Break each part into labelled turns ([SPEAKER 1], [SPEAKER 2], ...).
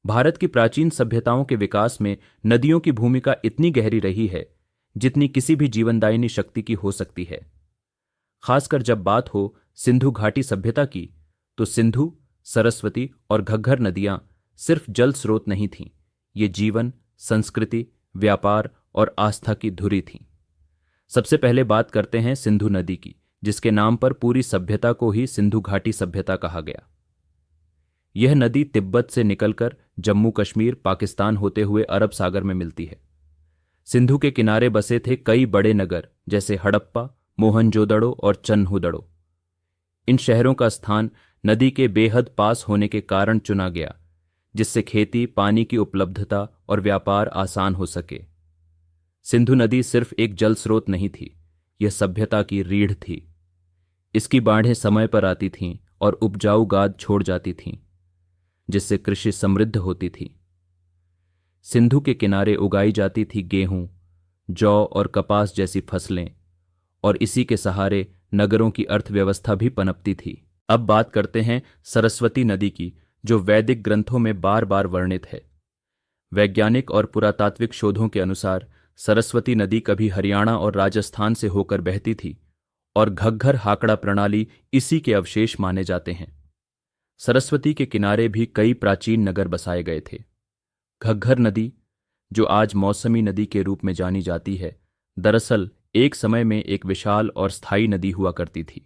[SPEAKER 1] भारत की प्राचीन सभ्यताओं के विकास में नदियों की भूमिका इतनी गहरी रही है जितनी किसी भी जीवनदायिनी शक्ति की हो सकती है। खासकर जब बात हो सिंधु घाटी सभ्यता की, तो सिंधु, सरस्वती और घग्गर नदियां सिर्फ जल स्रोत नहीं थीं, ये जीवन, संस्कृति, व्यापार और आस्था की धुरी थीं। सबसे पहले बात करते हैं सिंधु नदी की, जिसके नाम पर पूरी सभ्यता को ही सिंधु घाटी सभ्यता कहा गया। यह नदी तिब्बत से निकलकर जम्मू कश्मीर, पाकिस्तान होते हुए अरब सागर में मिलती है। सिंधु के किनारे बसे थे कई बड़े नगर जैसे हड़प्पा, मोहनजोदड़ो और चन्हुदड़ो। इन शहरों का स्थान नदी के बेहद पास होने के कारण चुना गया, जिससे खेती, पानी की उपलब्धता और व्यापार आसान हो सके। सिंधु नदी सिर्फ एक जल स्रोत नहीं थी, यह सभ्यता की रीढ़ थी। इसकी बाढ़ें समय पर आती थीं और उपजाऊ गाद छोड़ जाती थीं, जिससे कृषि समृद्ध होती थी। सिंधु के किनारे उगाई जाती थी गेहूं, जौ और कपास जैसी फसलें, और इसी के सहारे नगरों की अर्थव्यवस्था भी पनपती थी। अब बात करते हैं सरस्वती नदी की, जो वैदिक ग्रंथों में बार बार वर्णित है। वैज्ञानिक और पुरातात्विक शोधों के अनुसार सरस्वती नदी कभी हरियाणा और राजस्थान से होकर बहती थी, और घग्गर हाकड़ा प्रणाली इसी के अवशेष माने जाते हैं। सरस्वती के किनारे भी कई प्राचीन नगर बसाए गए थे। घग्गर नदी, जो आज मौसमी नदी के रूप में जानी जाती है, दरअसल एक समय में एक विशाल और स्थायी नदी हुआ करती थी।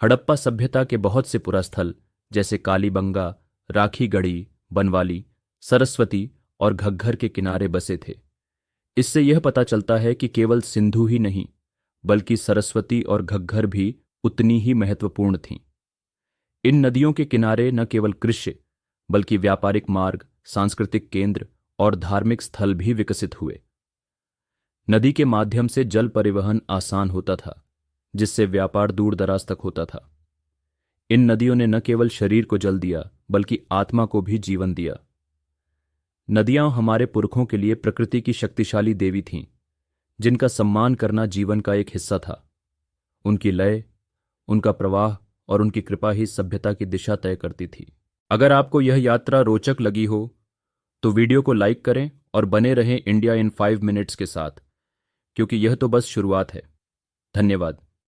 [SPEAKER 1] हड़प्पा सभ्यता के बहुत से पुरास्थल जैसे कालीबंगा, राखीगढ़ी, बनवाली, सरस्वती और घग्गर के किनारे बसे थे। इससे यह पता चलता है कि केवल सिंधु ही नहीं, बल्कि सरस्वती और घग्गर भी उतनी ही महत्वपूर्ण थीं। इन नदियों के किनारे न केवल कृषि, बल्कि व्यापारिक मार्ग, सांस्कृतिक केंद्र और धार्मिक स्थल भी विकसित हुए। नदी के माध्यम से जल परिवहन आसान होता था, जिससे व्यापार दूर दराज तक होता था। इन नदियों ने न केवल शरीर को जल दिया, बल्कि आत्मा को भी जीवन दिया। नदियां हमारे पुरखों के लिए प्रकृति की शक्तिशाली देवी थीं, जिनका सम्मान करना जीवन का एक हिस्सा था। उनकी लय, उनका प्रवाह और उनकी कृपा ही सभ्यता की दिशा तय करती थी। अगर आपको यह यात्रा रोचक लगी हो तो वीडियो को लाइक करें और बने रहें इंडिया इन 5 मिनट्स के साथ, क्योंकि यह तो बस शुरुआत है। धन्यवाद।